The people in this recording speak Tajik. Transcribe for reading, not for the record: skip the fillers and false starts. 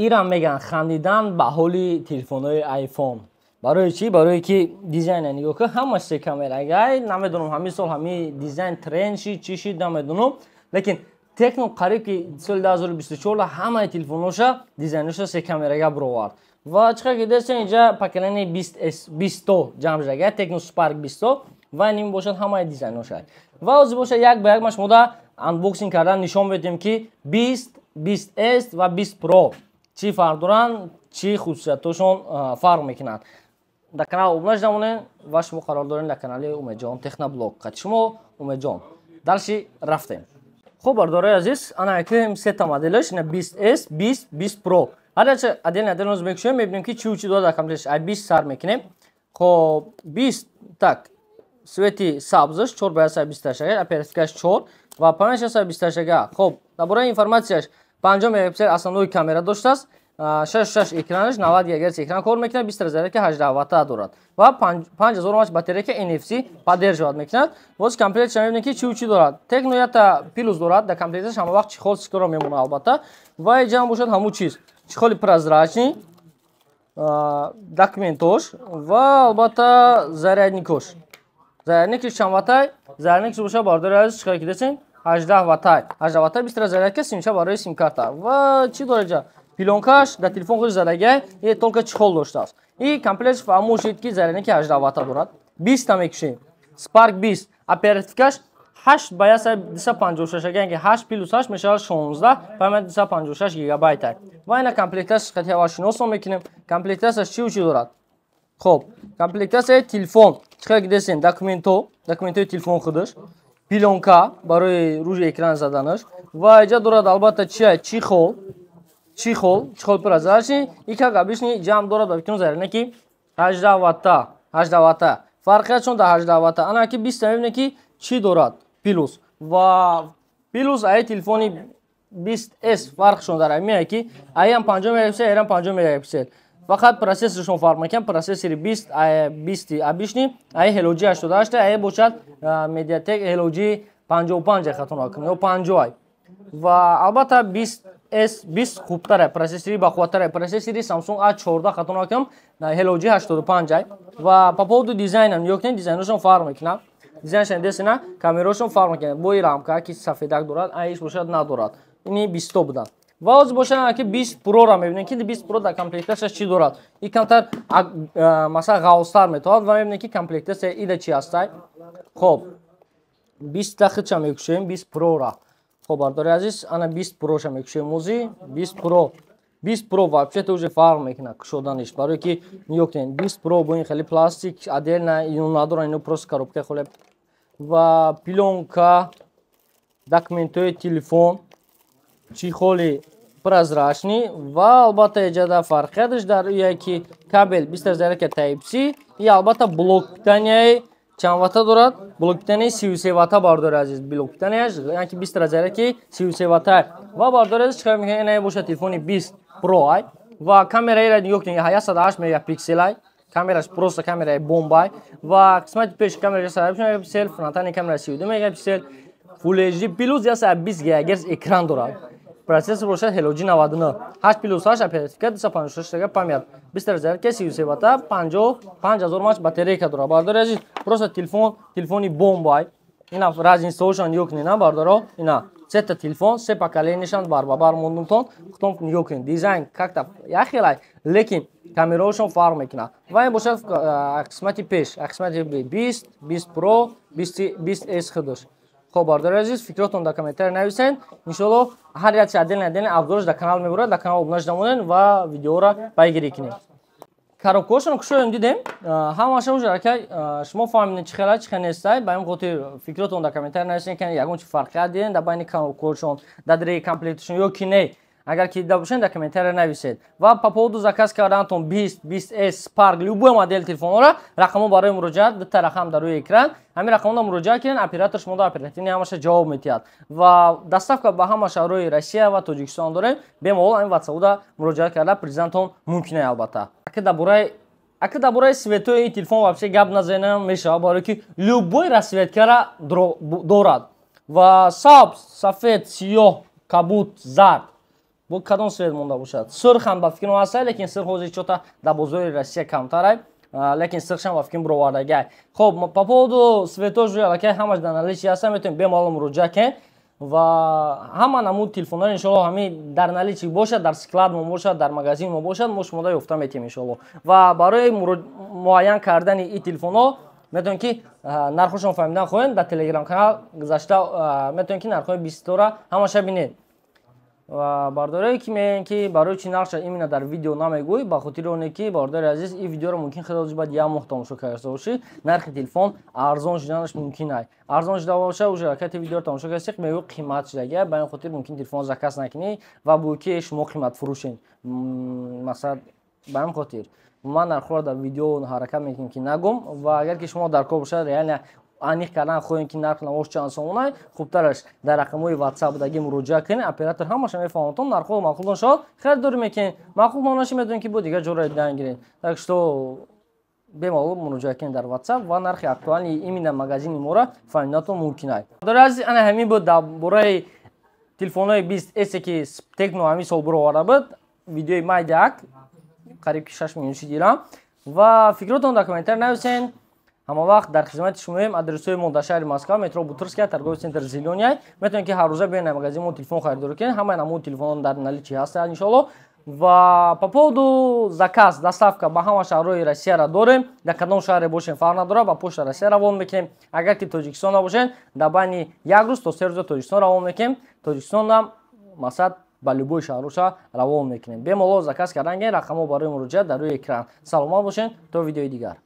ایران میگن خندیدن به حال تلفن‌های آیفون. برای چی؟ برای که دیزاین نگاه که همش سه کامرای نمیدونم همین سال همین دیزاین ترند چی نمیدونم، لیکن تکنو قریب که سال 2024 همه تلفن‌هاش دیزاینش سه کامرای برآورد. و چقدر که دست اینجا پاکلانی 20 جمع شده تکنو سپارک 20 و این باشد همه دیزاینش. و از باشه یک به یک مش مودا انبوکسینگ کردن نشون بدیم که 20S و 20 Pro چی فرق دارن، چی خصوصیاتشون فرق میکنن. در کانال اومج نمونه و شما قرار دارین در کانال اومج جان تکنبلاگ قد شما اومج جان دالشی رفتیم. خب برداره عزیز انا اکلیم سه تا مدلش نه 20S 20 Pro هر چه ادل روز میکشیم میبینیم که چی داره در کامپلیش ای 20 سر میکنیم. خب 20 так سویتی سبزش 4 باید 20 تاشگه اپراتیکش 4 و 5 20 تاشگه. خب درباره اینفورماسیونش 5 مگاپیکسل اساساً کامera داشته است، 6 اکرانش 90 گیگاهرتز اکران کار میکنه، 20 رزرو که 18 وات دارد و 5000 ماچ باتری که NFC поддерживает میکنه. باز کامپلیت شما میبینید که چی دارد. تکنو یا تا پیلوس دارد در کامپلیتش همه وقت چخول سکرو میمونه البته و اینجا باشد همون چیز چخولی прозрачный документош و البته зарядникош. зарядник чанд ваттай? зарядник боша бардори аз чиқар ки десин 18 ваттай. 18 ваттай 20 зарядка симча барои сим карта. ва чи дора ҷа пилонкаш да телефон худ задага е толка чихол доштааст. И комплект фаҳмошид ки зарядники 18 ватта дорад. 20 та мекушем. Spark 20 оперативкаш 8 ба 256 янги 8 плюс 8 мешавад 16 памяти 256 гигабайт. ва ина комплекташ хатиава шиносон мекунем. комплекташаш чи дорад? خب комплектация телефон چقدر گذاشتین دکومنتوی تلفن خودش، پیلونکا برای روی اکران زدنش و اینجا دارد البته چی خول پرزرشی یک قبلش نی جام دارد بکنم زرنه کی 18 وات فرقش چون 18 وات انا کی 20 میبینه کی چی دارد پیلوس و پیلوس ای تلفنی 20S فرقشون داره میگه کی ایم 5 مگاپیکسل ایران 5 مگاپیکسل فقط پروسسورشون فرق میکنه. پروسسور 20 ابیشنی ای هلوجی 88 ای باشد مدیاتک هلوجی 55 خاطر نکنه یا 50 و البته 20S خوبتره پروسسوری با قوتره. پروسسوری سامسونگ A14 خاطر نکنم هلوجی 85 و по поводу дизайна میگن دیزاینشون فرق میکنه. دیزاینش اندسینا کامراشون فرق میکنه. با رامکا کی سفیدک دارد ایش باشد ندارد. اینی 20 بودن. و از باشه که 20 پرو را میبینید که 20 پرو در کامپلیکتش چی دارد. این کمتر مثلا غاوستر میتواد و میبینید که کامپلیکتش ایده چی هست. خب 20 دقیقه چه میکشیم 20 پرو را. خب برداری عزیز انا 20 پرو شم میکشیم موزی 20 پرو вообще то уже فرق میکنه کشودنش برای که میگن 20 پرو با این خیلی پلاستیک ادل نه اینو نداره اینو پروس коробка خاله و пленка документои телефон چی خولی прозрачный و البته اینجا فرقش در اینه که کابل 20 зарядка Type C یا البته بلوک питания چند وات دارد. بلوک питания 33 وات برداره عزیز. بلوک питaniaش یعنی که 20 зарядка 33 وات و برداره عزیز چیکار میکنه اینه باشه تلفنی 20 پرو و کامرای را دیگه که 108 مگاپیکسل کامراش просто کامرای بمبای و قسمت پیش کامرای 108 مگاپیکسل فرانتانی کامرای 32 مگاپیکسل فول HD پلوس یا 20 گیگاهرتز اکران دارد. پروسسور باشد هلوجی 99 8 پلوس 8 اپراتیک 256 گیگا پامیر 20 зарядка 33 وات 5000 ماچ باتری که داره. بردار عزیز просто تلفنی بمبای اینا разница yok не на бардоро اینا سه تا تلفن سه поколенияшон бар мондумтон хутом yok дизайн как-то яхилай лекин камераошон фарқ мекунад ва ин бошад қисмати пеш қисмати 20 Pro 20S худош. خب بردار عزیز فکراتون در کامنتر نویسین. انشالله هر یک عدل افزارش در کانال میبره. در کانال ابونش نمونین و ویدیو را پیگیری کنین. коробкаошон кушоем дидем ҳамаша уже ака шумо фаҳмидед чӣ хела чӣ хел нестай ба ин хотир фикротон дар комментар нависед ки ягон чӣ фарқият диден дар байни коробкаошон дар дараи комплекташон ё ки не. агар ки дида бошед дар комментар нависед ва по поводу заказ карданатон 20S Spark любой модель телефонора рақамҳо барои муроҷиат дута рақам дар рӯи экран ҳамин рақамҳода муроҷиат кунед оператор шумо оперативни ҳамаша ҷавоб медиҳад ва доставка ба ҳама шаҳрҳои Россия ва Тоҷикистон дорем. бемаҳол ҳамин ватсапда муроҷиат карда призентон мумкин е. албатта ака дар бораи светои ин телефон вообще гап назанем мешавад барое ки любой расветкара дорад ва сабз сафед сиёҳ кабуд зард бо кадом свет монда бошад. Сирх ҳам ба фикрам ҳаст, лекин сирх ҳозир чота дар бозори Россия камтарай, лекин сирхшам ба фикрам бировардагай. Хоб, по поводу светош алакай ҳамаш дар наличи ҳаста, метавонем бемалум муроҷиа кунем ва ҳама намуд телефонҳо иншоалло ҳамин дар наличи бошад, дар складмо бошад, дар магазинмо бошад, мо шумода ёфта метавонем иншоалло. Ва барои муайян кардани ин телефонҳо метавонем ки нархошон фаҳмидан хоҳем, дар телеграм канал гузашта метавонем ки нархҳои бисёра ҳамаша бинед. ва бардорие ки меен ки барои чи нархша именно дар видео намегӯй, ба хотири оне ки бардори азиз ин видеоро мумкин худози баъд як моҳ тамошо карда бошӣ, нархи телефон арзон шуданаш мумкин ай. Арзон шуда боша уже ҳаракати видеоро тамошо кардӣ, мегӯй қимат шудагия, ба ин хотир мумкин телефон заказ накунӣ ва бӯй ки шумо қиматфурӯшен. Масалан ба ин хотир ман нархҳоро дар видео ҳаракат мекунем ки нагӯм ва агар ки шумо дар кор бошад реально аниқ кардан хоҳем ки нарх навош чанд сомонай, хубтараш дар рақамҳои WhatsApp даги муроҷиа кунед, оператор ҳамаша мефаҳмад, нархҳо маъқулон шод, харидорӣ мекунед, маъқул монаши метавонед ки бо дигар ҷоро дидан гиред. Так что бемалол муроҷиа кунед дар WhatsApp ва нархи актуални именно магазини моро фаҳмиданатон мумкин ай. Дора азиз, ана ҳамин буд дар бораи телефонҳои 20S ки Tecno ҳамин сол бироварда буд, видеои майдак қариб ки 6 миллион дирам ва фикротон дар комментар нависен. ҳама вақт дар хизмати шумоем. Адресои мо дар шаҳри Москва, метро Бутырская, торговый центр Зеленяй. Метавонед ки ҳар рӯза биёед дар магазини мо телефон харидорӣ кунед. Ҳамаи намуди телефонон дар наличи ҳастанд иншоалло. Ва по поводу заказ, доставка ба ҳама шаҳрҳои Россияро дорем. Дар кадом шаҳре бошем фарқ надорад, ба почта Россия равон мекунем. Агар ки Тоҷикистон бошен, дар байни як рӯз то 3 рӯза Тоҷикистон равон мекунем. Тоҷикистонам масад ба любой шаҳрша равон мекунем. Бемалол заказ кардан гиред, рақамҳо барои муроҷиат дар рӯи экран. Саломат бошен, то видеои дигар.